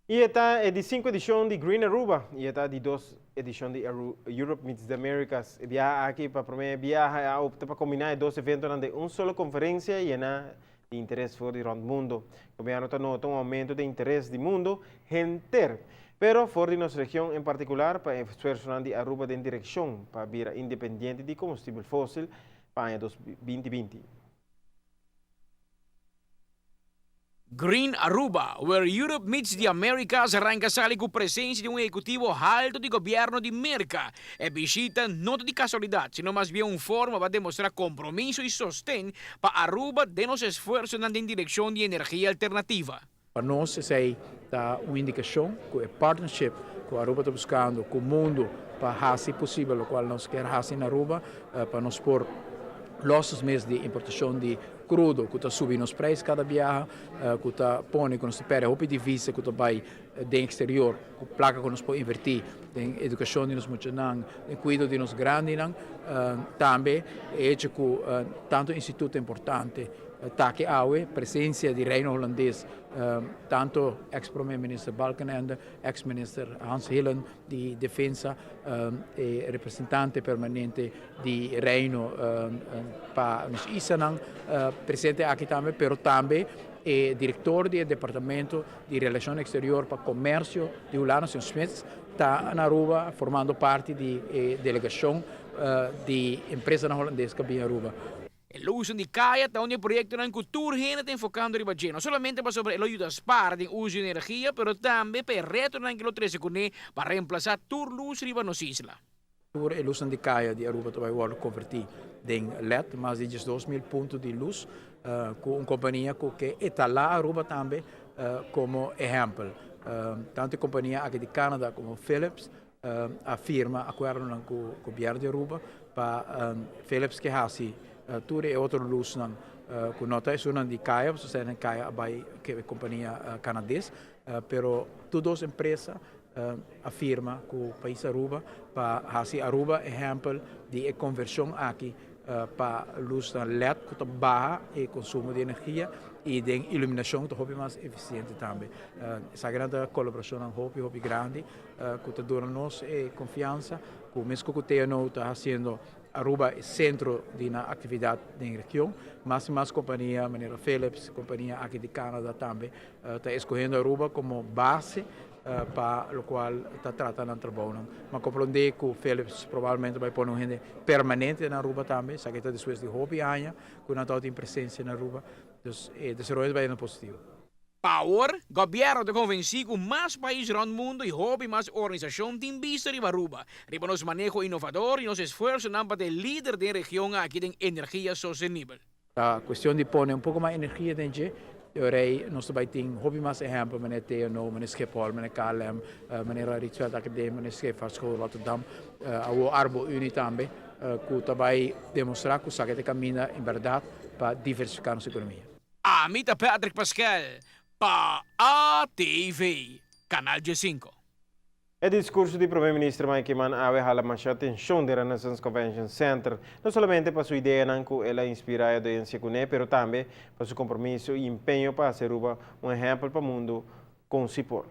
E esta é de 5 edição de Green Aruba e esta de 2 edição de Europe Meets the Americas. Viaja aqui para primeiro viaje a optar para combinar dois eventos de uma só conferência e na de interesse fora do mundo. O governo está notando um aumento de interesse do mundo inteiro. Pero fora de nossa região em particular, para esforço de Aruba em direção para vir independente de combustível fóssil para 2020. Green Aruba, where Europe meets the Americas, arranca sali com presença de um executivo alto do governo de América. A visita não de casualidade, sino mais bem uma forma para demonstrar compromisso e sostém para Aruba de nos esforços na direção de energia alternativa. Para nós, essa é uma indicação que o partnership que a Aruba está buscando com o mundo para fazer possível o qual nós queremos fazer na Aruba, para nós pôr losses meses de importação de crudo, que está subindo os preços cada viagem, que está pondo, que nós perde roupa de divisa, que está vai do exterior, que placa que nós podemos invertir em educação de nós muito não, em cuidado de nós grandes não, também é que tanto instituto importante tá que há presença de reino holandês, tanto ex-primeiro-ministro Balkenende, ex-minister Hans Hillen de defesa e representante permanente de reino para nos Isanang, presente aqui também, pero também e diretor do Departamento de Relações Exteriores para Comércio de Ulano Sr. Smith está na Aruba formando parte da delegação de empresa holandesa que vem a Aruba. El uso de kaya está un proyecto en cultura está enfocando en no solamente para sobre el ayuda para el uso de energía, pero también para el reto en que lo 13 para reemplazar tur luz riba nos isla. El uso de kaya de Aruba vai ser convertido em LED, mais de 2.000 pontos de luz, com uma companhia que está lá Aruba também como exemplo. Tanto a companhia aqui de Canadá como Philips afirma acordo com o governo de Aruba para Philips que hace tudo é outra luz não que nota é uma de Kaya, você tem Kaya by que é companhia canadense, pero todas as empresas afirma que o país Aruba para fazer Aruba exemplo de conversão aqui para luz LED que está baixa e consumo de energia e de iluminação que é mais eficiente também. Essa grande colaboração é grande que está dando-nos confiança que o mesmo que o TNO está fazendo Aruba é centro de uma atividade na região, mas mais companhia, maneira Philips, companhia aqui de Canadá também, está escolhendo Aruba como base para o qual está tratando de trabalho. Mas compreender que o Philips provavelmente vai pôr gente permanente na Aruba também, já que está depois de hobby anos, que não tem presença na Aruba, então o desenvolvimento vai ser positivo. Power, governo de convencido mais países no mundo e hobby mais organização tem visto de Aruba. Riba nos manejo inovador e nos esforço para de líder da região aqui em energia sostenível. A questão de pôr um pouco mais energia dentro, eu rei nós também tem hobby mais exemplo, maneira TNO, maneira Schiphol, maneira KLM, maneira Rietveld Academie, maneira Scheepvaartschool Rotterdam, a Arbo Unie também, que também demonstrar que o saque caminha em verdade para diversificar nossa economia. Amita Patrick Pascal. Pa ATV, Canal G5. O discurso do primeiro-ministro Mike Mann ave mais atenção do Renaissance Convention Center, não somente para sua ideia que ela inspira a audiência com ele, mas também para seu compromisso e empenho para ser um exemplo para o mundo com o Cipor.